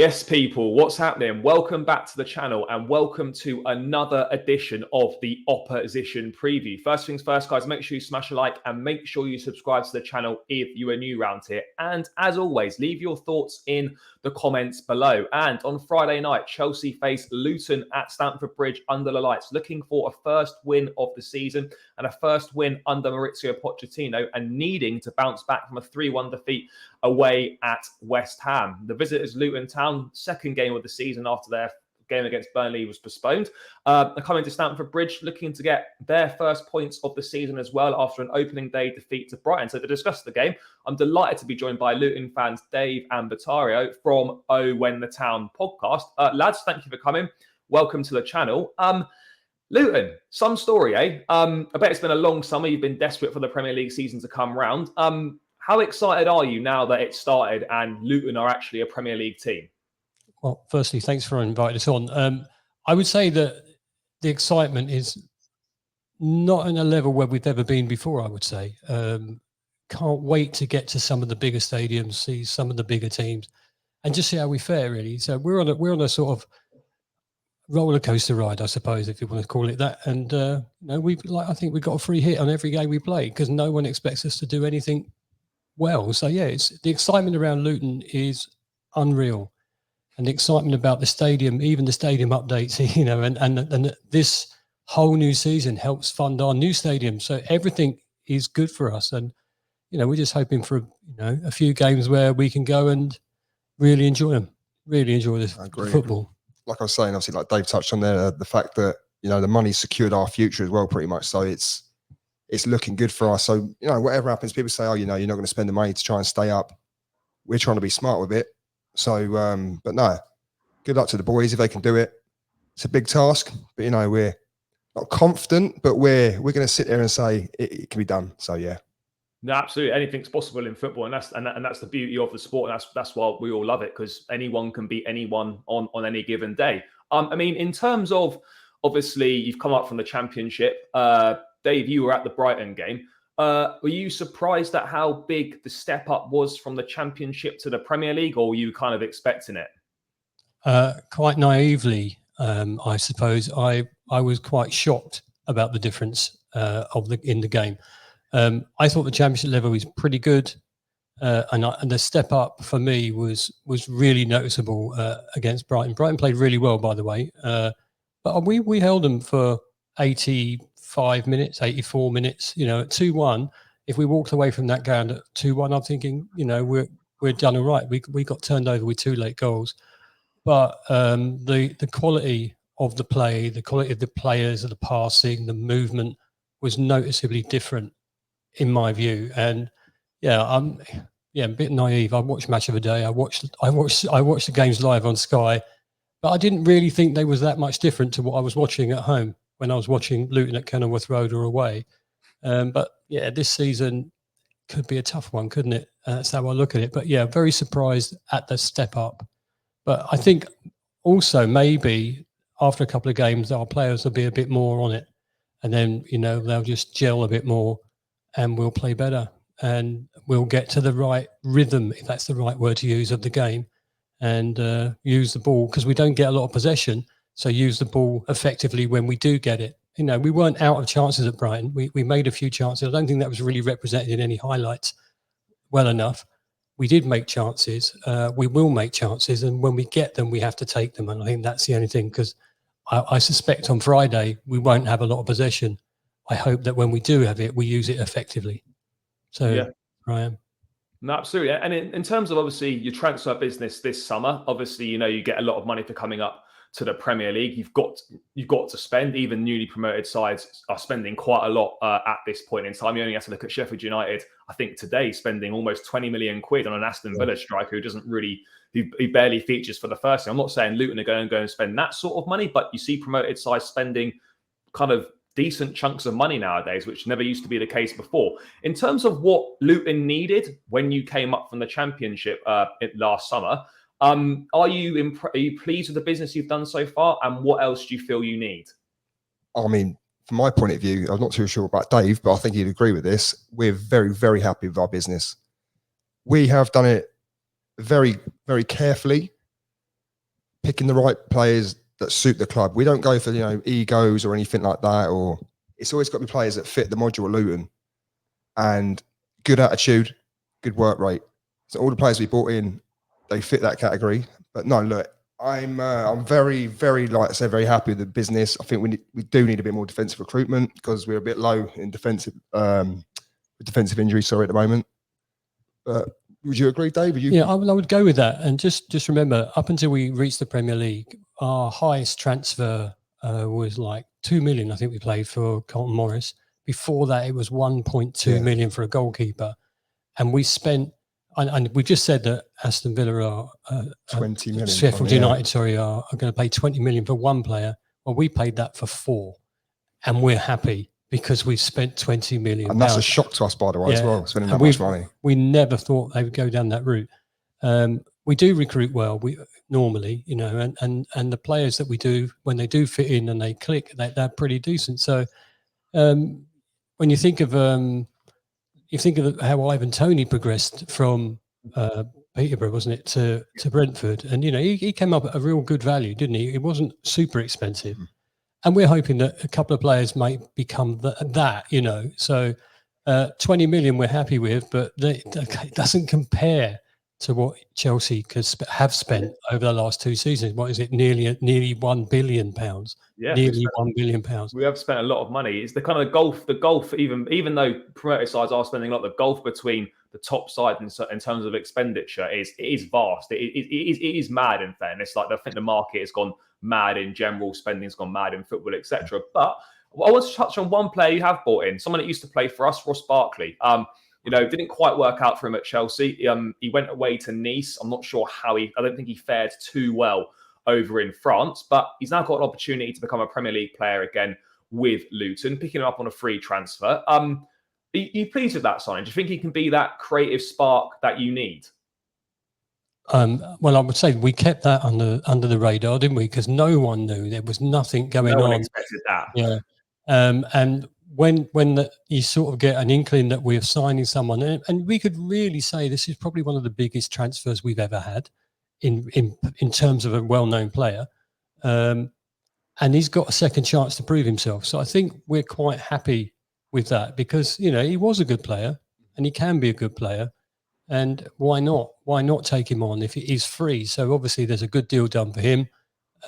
Yes, people, what's happening? Welcome back to the channel and welcome to another edition of the Opposition Preview. First things first, guys, make sure you smash a like and make sure you subscribe to the channel if you are new around here. And as always, leave your thoughts in the comments below. And on Friday night, Chelsea face Luton at Stamford Bridge under the lights, looking for a first win of the season and a first win under Maurizio Pochettino and needing to bounce back from a 3-1 defeat away at West Ham. The visitors Luton Town, second game of the season after their game against Burnley was postponed. They're coming to Stamford Bridge looking to get their first points of the season as well after an opening day defeat to Brighton. So to discuss the game, I'm delighted to be joined by Luton fans Dave and Batario from Oh When the Town podcast. Lads, thank you for coming. Welcome to the channel. Luton, some story, eh? I bet it's been a long summer. You've been desperate for the Premier League season to come round. How excited are you now that it started and Luton are actually a Premier League team? Well, firstly, thanks for inviting us on. I would say that the excitement is not in a level where we've ever been before, I would say. Can't wait to get to some of the bigger stadiums, see some of the bigger teams and just see how we fare, really. So we're on a sort of roller coaster ride, I suppose, if you want to call it that. And I think we've got a free hit on every game we play because no one expects us to do anything well. So yeah, it's the excitement around Luton is unreal, and the excitement about the stadium, even the stadium updates, and this whole new season helps fund our new stadium. So everything is good for us, and we're just hoping for a few games where we can go and really enjoy them, really enjoy this football. Like I was saying, obviously, like Dave touched on there, the fact that the money secured our future as well, pretty much. So it's looking good for us. So, whatever happens, people say, you're not going to spend the money to try and stay up. We're trying to be smart with it. So, but no, good luck to the boys if they can do it. It's a big task, but, we're not confident, but we're going to sit there and say it can be done. So, yeah. No, absolutely. Anything's possible in football, and that's the beauty of the sport. And that's why we all love it, because anyone can beat anyone on any given day. I mean, in terms of, obviously, you've come up from the Championship. Dave, you were at the Brighton game. Were you surprised at how big the step up was from the Championship to the Premier League, or were you kind of expecting it? Quite naively, I suppose. I was quite shocked about the difference in the game. I thought the Championship level was pretty good, and the step up for me was really noticeable against Brighton. Brighton played really well, by the way, but we held them for 85 minutes, 84 minutes. At 2-1, if we walked away from that ground at 2-1, I'm thinking, we're done all right. We got turned over with 2 late goals, but the quality of the play, the quality of the players, of the passing, the movement was noticeably different, in my view. And I'm a bit naive. I watched Match of the Day. I watched the games live on Sky, but I didn't really think they was that much different to what I was watching at home when I was watching Luton at Kenilworth Road or away. But yeah, this season could be a tough one, couldn't it? That's how I look at it. But yeah, very surprised at the step up. But I think also maybe after a couple of games, our players will be a bit more on it, and then they'll just gel a bit more, and we'll play better, and we'll get to the right rhythm, if that's the right word to use, of the game, and use the ball, because we don't get a lot of possession. So use the ball effectively when we do get it. We weren't out of chances at Brighton. We made a few chances. I don't think that was really represented in any highlights well enough. We did make chances. We will make chances, and when we get them, we have to take them. And I think that's the only thing, because I suspect on Friday we won't have a lot of possession. I hope that when we do have it, we use it effectively. So, yeah. Ryan. No, absolutely. And in terms of, obviously, your transfer business this summer, obviously, you get a lot of money for coming up to the Premier League. You've got to spend. Even newly promoted sides are spending quite a lot at this point in time. You only have to look at Sheffield United, I think today, spending almost 20 million quid on an Aston Villa striker who doesn't really, who barely features for the first team. I'm not saying Luton are going to go and spend that sort of money, but you see promoted sides spending kind of decent chunks of money nowadays, which never used to be the case before. In terms of what Luton needed when you came up from the Championship last summer, are you pleased with the business you've done so far, and what else do you feel you need? I mean, from my point of view, I'm not too sure about Dave, but I think he'd agree with this. We're very, very happy with our business. We have done it very, very carefully. picking the right players that suit the club. We don't go for, you know, egos or anything like that, or it's always got to be players that fit the module at Luton and good attitude, good work rate. So all the players we brought in, they fit that category. But no, look, I'm very, very, like I said, very happy with the business. I think we do need a bit more defensive recruitment because we're a bit low in defensive injuries, at the moment. But would you agree, Dave? Yeah, I would go with that. And just remember, up until we reached the Premier League, our highest transfer was like 2 million. I think we played for Colton Morris. Before that, it was 1.2 million for a goalkeeper, and we spent. And we just said that Aston Villa are 20 million. Sheffield United, are going to pay 20 million for one player. Well, we paid that for 4, and we're happy because we've spent 20 million. And that's a shock to us, by the way, as well, spending that much money. We never thought they would go down that route. We do recruit well. We normally, you know, and the players that we do, when they do fit in and they click, they're pretty decent. So when you think of how Ivan Toney progressed from Peterborough, wasn't it, to Brentford, and you know he came up at a real good value, didn't he? It wasn't super expensive, and we're hoping that a couple of players might become that, you know. So 20 million we're happy with, but it doesn't compare to what Chelsea have spent over the last 2 seasons. What is it? Nearly £1 billion. Yeah, nearly £1 billion. We have spent a lot of money. It's the kind of the golf. Even though promoted sides are spending a lot, the gulf between the top side in terms of expenditure is vast. It is mad. In fairness, like I think the market has gone mad in general. Spending's gone mad in football, etc. But I want to touch on one player you have brought in, someone that used to play for us, Ross Barkley. You know, didn't quite work out for him at Chelsea. He went away to Nice. I'm not sure how I don't think he fared too well over in France, but he's now got an opportunity to become a Premier League player again with Luton, picking him up on a free transfer. Are you pleased with that signing? Do you think he can be that creative spark that you need? Well, I would say we kept that under the radar, didn't we? Because no one knew. There was nothing going on. No one expected that. Yeah. And when you sort of get an inkling that we're signing someone, and we could really say this is probably one of the biggest transfers we've ever had in terms of a well-known player, and he's got a second chance to prove himself. So I think we're quite happy with that because, you know, he was a good player and he can be a good player. And why not? Why not take him on if he is free? So obviously there's a good deal done for him.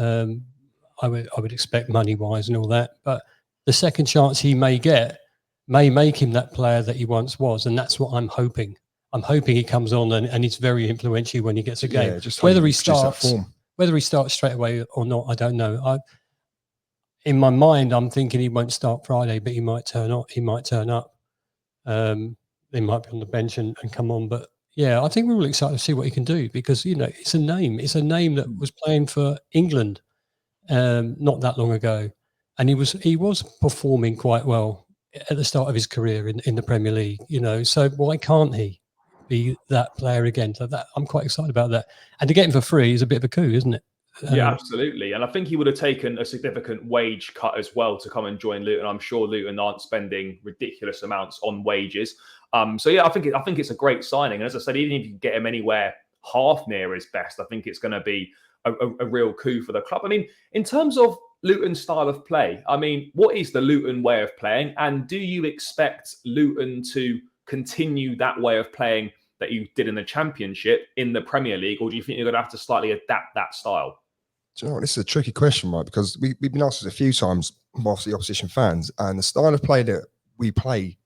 I would expect money-wise and all that, but the second chance he may get may make him that player that he once was, and that's what I'm hoping. I'm hoping he comes on and he's very influential when he gets a game. Whether he starts straight away or not, I don't know. In my mind, I'm thinking he won't start Friday, but he might turn up. He might turn up. He might be on the bench and come on. But yeah, I think we're all excited to see what he can do because, you know, it's a name. It's a name that was playing for England not that long ago. And he was performing quite well at the start of his career in the Premier League, you know. So why can't he be that player again? So that I'm quite excited about that. And to get him for free is a bit of a coup, isn't it? Yeah, absolutely. And I think he would have taken a significant wage cut as well to come and join Luton. I'm sure Luton aren't spending ridiculous amounts on wages. So yeah, I think it's a great signing. And as I said, even if you get him anywhere half near his best, I think it's going to be a real coup for the club. I mean, in terms of Luton's style of play, I mean, what is the Luton way of playing? And do you expect Luton to continue that way of playing that you did in the Championship in the Premier League? Or do you think you're going to have to slightly adapt that style? Do you know what? This is a tricky question, right? Because we've been asked this a few times whilst the opposition fans, and the style of play that we play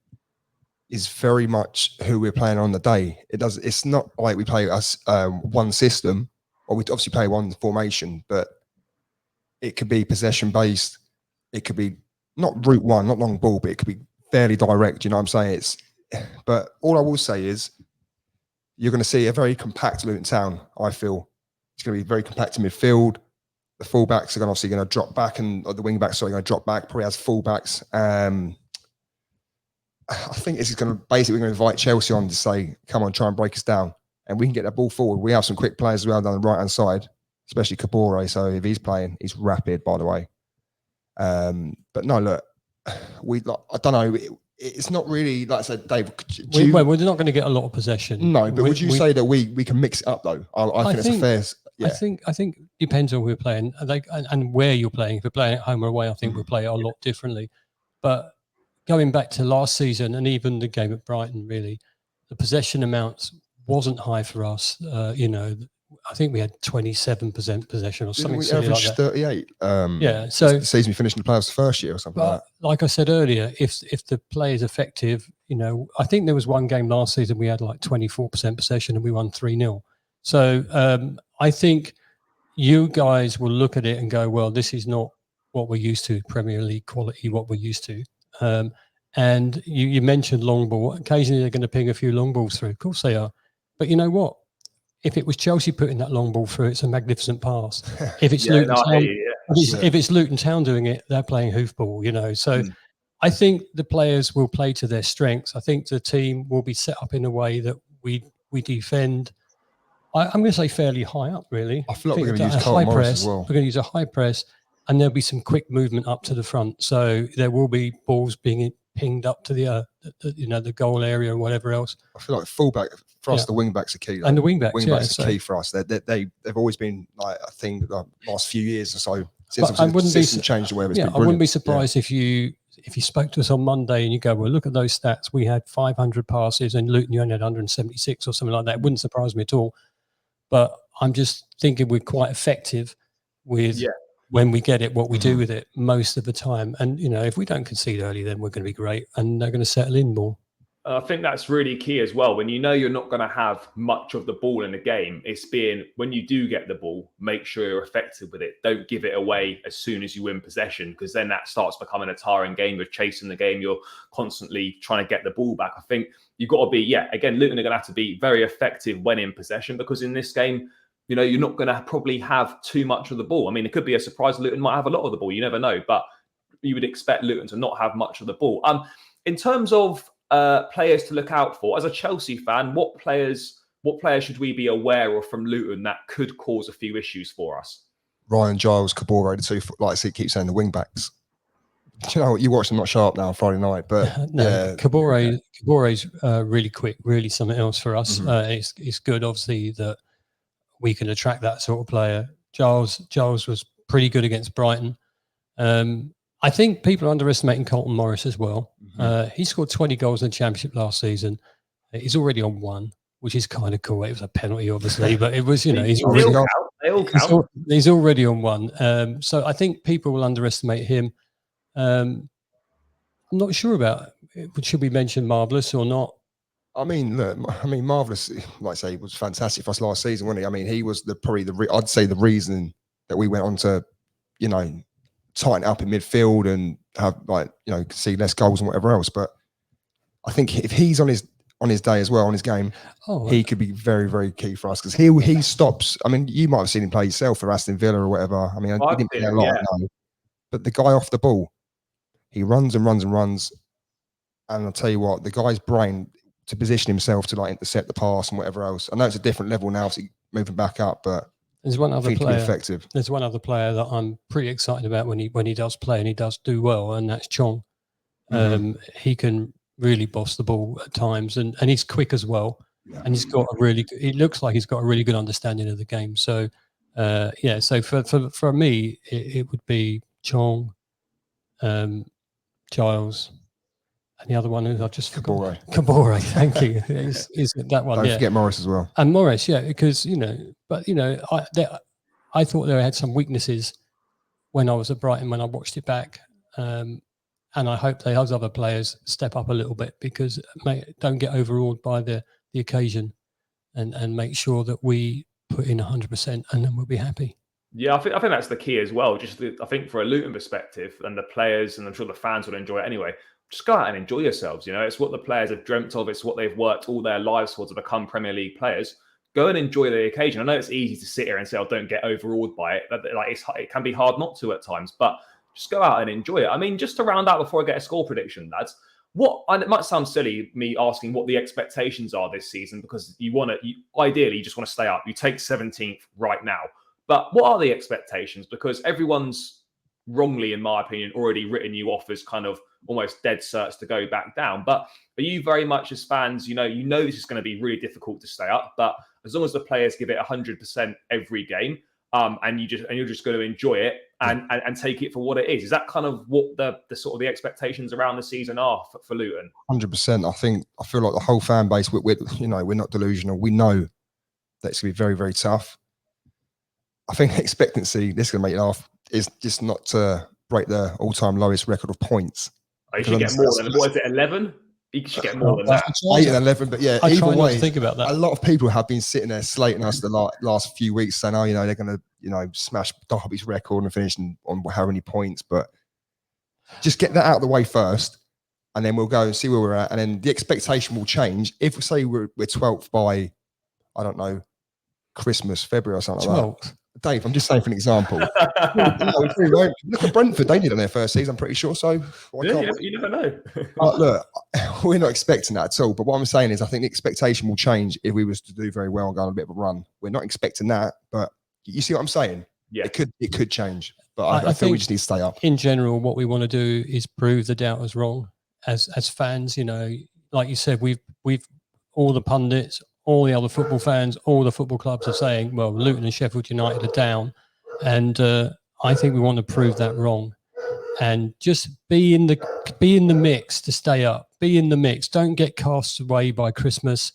is very much who we're playing on the day. It's not like we play one system, or we obviously play one formation, but it could be possession based. It could be not route one, not long ball, but it could be fairly direct. You know what I'm saying? But all I will say is you're going to see a very compact Luton Town. I feel it's going to be very compact in midfield. The fullbacks are obviously going to drop back, and the wing backs are going to drop back. Probably has fullbacks. I think this is going to basically invite Chelsea on to say, "Come on, try and break us down, and we can get that ball forward." We have some quick players as well down the right hand side, especially Kabore. So if he's playing, he's rapid, by the way. But no, look, I don't know. It's not really, like I said, Dave. We're not going to get a lot of possession. No, but would you say that we can mix it up though? I think that's a fair. Yeah. I think depends on who we're playing and where you're playing. If we're playing at home or away, I think we'll play it a lot differently. But going back to last season and even the game at Brighton, really, the possession amounts wasn't high for us. I think we had 27% possession or something silly like that. 38. Yeah, so the season we finished in the playoffs the first year or something like that. Like I said earlier, if the play is effective, I think there was one game last season we had like 24% possession and we won 3-0. So I think you guys will look at it and go, well, this is not what we're used to, Premier League quality, what we're used to. And you mentioned long ball. Occasionally they're going to ping a few long balls through. Of course they are. But you know what? If it was Chelsea putting that long ball through, it's a magnificent pass. If it's Luton Town, if it's Luton Town doing it, they're playing hoofball, So I think the players will play to their strengths. I think the team will be set up in a way that we defend. I'm going to say fairly high up, really. I feel like we're going to use Carlton Morris as well. We're going to use a high press, and there'll be some quick movement up to the front. So there will be balls being pinged up to the goal area or whatever else. I feel like fullback for us, the wing backs are key. And the wing backs are key for us. They've always been like a thing the last few years or so. Since I wouldn't be changed the way it's been. I wouldn't be surprised if you spoke to us on Monday and you go, well, look at those stats. We had 500 passes and Luton you only had 176 or something like that. It wouldn't surprise me at all. But I'm just thinking we're quite effective with when we get it, what we do with it most of the time. And, if we don't concede early, then we're going to be great and they're going to settle in more. I think that's really key as well. When you're not going to have much of the ball in the game, it's being, when you do get the ball, make sure you're effective with it. Don't give it away as soon as you win possession, because then that starts becoming a tiring game. You're chasing the game. You're constantly trying to get the ball back. I think you've got to be, again, Luton are going to have to be very effective when in possession, because in this game, you're not going to probably have too much of the ball. I mean, it could be a surprise. Luton might have a lot of the ball. You never know, but you would expect Luton to not have much of the ball. In terms of players to look out for, as a Chelsea fan, what players should we be aware of from Luton that could cause a few issues for us? Ryan, Giles, Kabore, the two, like I keep saying, the wing backs. You know what? You watch them not sharp now on Friday night, but Kabore's really quick, really something else for us. It's good, obviously, that we can attract that sort of player. Giles was pretty good against Brighton. I think people are underestimating Carlton Morris as well. He scored 20 goals in the Championship last season. He's already on one, which is kind of cool. It was a penalty, obviously, but it was, he's already on one. So I think people will underestimate him. I'm not sure about it. Should we mention Marvellous or not? I mean, look, Marvellous, like I say, was fantastic for us last season, wasn't he? I mean, he was I'd say the reason that we went on to, tighten up in midfield and have see less goals and whatever else. But I think if he's on his day as well, on his game, he could be very, very key for us, because he stops. I mean, you might have seen him play yourself for Aston Villa or whatever. I mean, he didn't play a lot, no. But the guy off the ball, he runs and runs and runs. And I'll tell you what, the guy's brain to position himself to intercept the pass and whatever else. I know it's a different level now, so moving back up, but there's one other player. Effective. There's one other player that I'm pretty excited about when he does play, and he does do well, and that's Chong. He can really boss the ball at times, and he's quick as well. Yeah. And he looks like he's got a really good understanding of the game. So so for me, it would be Chong, Giles, and the other one who I've just forgotten. Kabore, thank you. Is that one? Don't forget Morris as well. And Morris, because I thought they had some weaknesses when I was at Brighton when I watched it back, and I hope those other players step up a little bit, because don't get overawed by the occasion, and make sure that we put in 100%, and then we'll be happy. Yeah, I think that's the key as well. I think for a Luton perspective, and the players, and I'm sure the fans will enjoy it anyway. Just go out and enjoy yourselves. It's what the players have dreamt of. It's what they've worked all their lives for to become Premier League players. Go and enjoy the occasion. I know it's easy to sit here and say, don't get overawed by it. It can be hard not to at times, but just go out and enjoy it. I mean, just to round out before I get a score prediction, lads, and it might sound silly, me asking what the expectations are this season, because ideally you just want to stay up. You take 17th right now. But what are the expectations? Because everyone's wrongly, in my opinion, already written you off as kind of almost dead certs to go back down. But are you very much, as fans, you know this is going to be really difficult to stay up, but as long as the players give it 100% every game, and you're just going to enjoy it and take it for what it is. Is that kind of what the sort of the expectations around the season are for Luton? 100%. I feel like the whole fan base, we're not delusional. We know that it's going to be very, very tough. I think expectancy, this is going to make you laugh, is just not to break the all-time lowest record of points. You should get more than, what is it, 11? You should get more than that. 8 and 11, but yeah, I either try not way, to think about that. A lot of people have been sitting there slating us the last few weeks, saying, they're going to, smash Derby's record and finish on how many points. But just get that out of the way first, and then we'll go and see where we're at. And then the expectation will change. If we say we're 12th by, I don't know, Christmas, February or something like that. Dave, I'm just saying for an example. Look at Brentford, they did on their first season, I'm pretty sure. So you never know. Look, we're not expecting that at all. But what I'm saying is I think the expectation will change if we was to do very well and go on a bit of a run. We're not expecting that, but you see what I'm saying? Yeah. It could change. But I think we just need to stay up. In general, what we want to do is prove the doubters wrong. As fans, like you said, we've all the pundits, all the other football fans, all the football clubs are saying, well, Luton and Sheffield United are down. And I think we want to prove that wrong. And just be in the mix to stay up. Be in the mix. Don't get cast away by Christmas,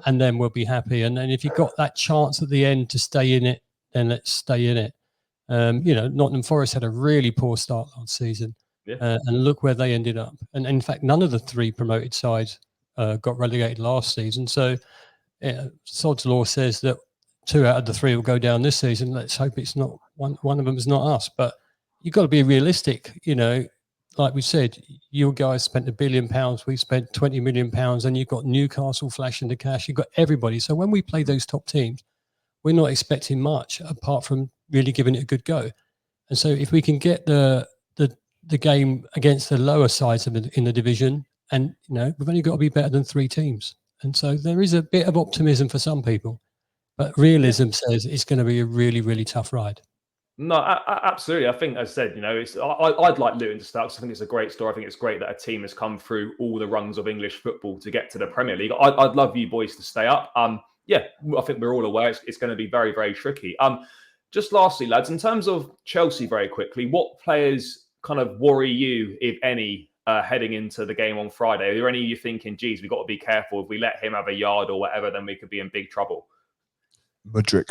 and then we'll be happy. And then if you've got that chance at the end to stay in it, then let's stay in it. Nottingham Forest had a really poor start last season. Yeah. And look where they ended up. And in fact, none of the 3 promoted sides got relegated last season. So Sod's Law says that 2 out of the 3 will go down this season. Let's hope it's not one of them is not us. But you've got to be realistic. Like we said, you guys spent £1 billion. We spent £20 million, and you've got Newcastle flashing the cash. You've got everybody. So when we play those top teams, we're not expecting much apart from really giving it a good go. And so if we can get the game against the lower sides in the division, and we've only got to be better than 3 teams. And so there is a bit of optimism for some people, but realism says it's going to be a really, really tough ride. No, absolutely. I think, as I said, I'd like Luton to start because I think it's a great story. I think it's great that a team has come through all the rungs of English football to get to the Premier League. I'd love you boys to stay up. I think we're all aware it's going to be very, very tricky. Just lastly, lads, in terms of Chelsea, very quickly, what players kind of worry you, if any, heading into the game on Friday? Are there any you thinking, geez, we've got to be careful, if we let him have a yard or whatever, then we could be in big trouble? Madrid.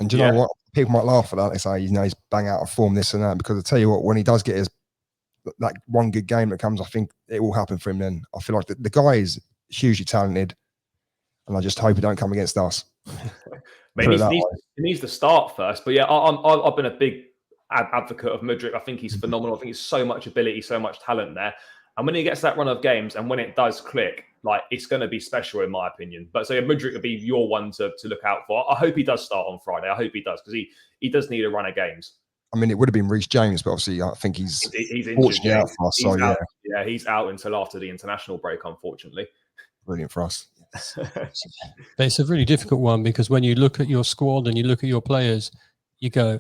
And do you know what? People might laugh at that. They say, he's bang out of form, this and that. Because I tell you what, when he does get that one good game that comes, I think it will happen for him then. I feel like the guy is hugely talented, and I just hope he don't come against us. He needs to start first. But yeah, I've been a big advocate of Madrid. I think he's phenomenal. I think he's so much ability, so much talent there. And when he gets that run of games and when it does click, it's going to be special in my opinion. But so Madrid would be your one to look out for. I hope he does start on Friday. I hope he does, because he does need a run of games. I mean, it would have been Reece James, but obviously I think he's injured. Out for us, he's out until after the international break, unfortunately. Brilliant for us. But it's a really difficult one, because when you look at your squad and you look at your players, you go,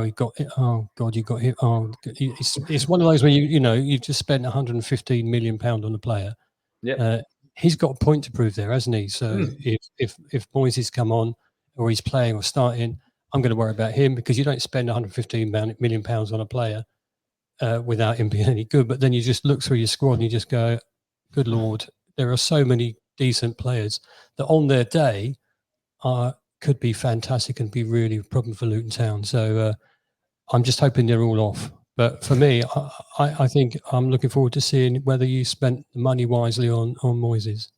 he got it. Oh God, you got hit. Oh, it's one of those where you've just spent £115 million on a player. Yeah, he's got a point to prove there, hasn't he? So if Moyes come on, or he's playing or starting, I'm going to worry about him, because you don't spend £115 million on a player without him being any good. But then you just look through your squad and you just go, good Lord, there are so many decent players that on their day could be fantastic and be really a problem for Luton Town. So I'm just hoping they're all off. But for me, I think I'm looking forward to seeing whether you spent the money wisely on Moyes.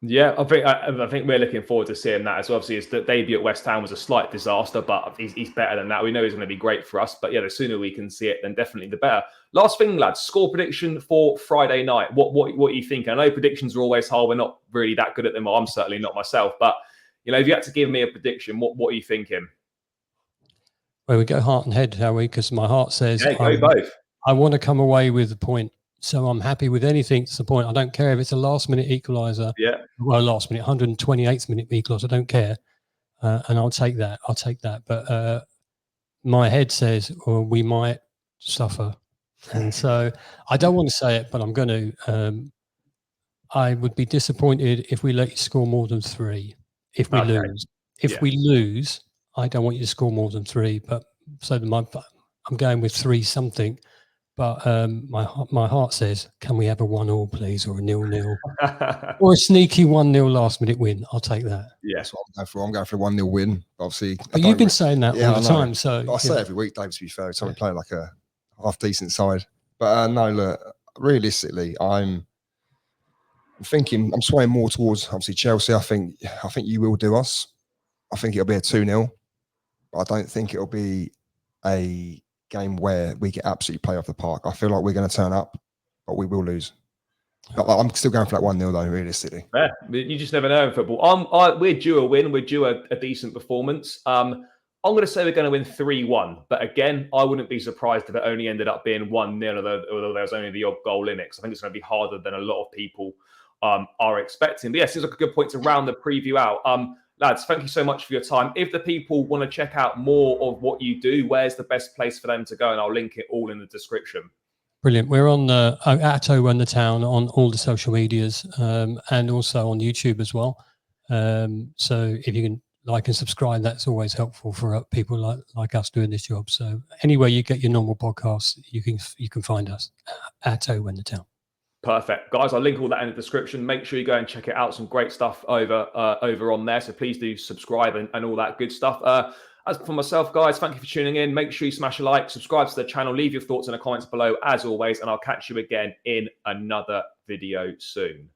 Yeah, I think we're looking forward to seeing that as well. Obviously, his debut at West Ham was a slight disaster, but he's better than that. We know he's going to be great for us. But yeah, the sooner we can see it, then definitely the better. Last thing, lads, score prediction for Friday night. What are you thinking? I know predictions are always hard. We're not really that good at them. I'm certainly not myself. But if you had to give me a prediction, what are you thinking? Well, we go heart and head, shall we? Because my heart says go both. I want to come away with the point. So I'm happy with anything to the point. I don't care if it's a last-minute equaliser. Yeah. Well, last-minute, 128th minute equaliser. I don't care. And I'll take that. But my head says, we might suffer. And so I don't want to say it, but I'm going to. I would be disappointed if we let you score more than 3. if we Okay. lose. If Yeah. we lose, I don't want you to score more than 3. But so I'm going with 3 something. But my heart says, can we have a 1-1, please, or a 0-0, or a sneaky 1-0 last minute win? I'll take that. Yeah. That's what I'm going for. I'm going for a 1-0 win. Obviously, But you've been saying that all I the know. time. So I say every week, Dave, to be fair, every time we play like a half decent side. But no, look, realistically, I'm thinking, I'm swaying more towards obviously Chelsea. I think you will do us. I think it'll be a 2-0. But I don't think it'll be a game where we get absolutely play off the park. I feel like we're going to turn up, but we will lose. But I'm still going for that 1-0 though, realistically. Yeah, you just never know in football. We're due a win. We're due a decent performance. I'm going to say we're going to win 3-1. But again, I wouldn't be surprised if it only ended up being 1-0, although there's only the odd goal in it. Because I think it's going to be harder than a lot of people are expecting. But yeah, seems like a good point to round the preview out. Lads, thank you so much for your time. If the people want to check out more of what you do, where's the best place for them to go? And I'll link it all in the description. Brilliant. We're on at Run the Town on all the social medias and also on YouTube as well. So if you can like and subscribe, that's always helpful for people like us doing this job. So anywhere you get your normal podcasts, you can find us at Run the Town. Perfect. Guys, I'll link all that in the description. Make sure you go and check it out. Some great stuff over on there. So please do subscribe and all that good stuff. As for myself, guys, thank you for tuning in. Make sure you smash a like, subscribe to the channel, leave your thoughts in the comments below as always, and I'll catch you again in another video soon.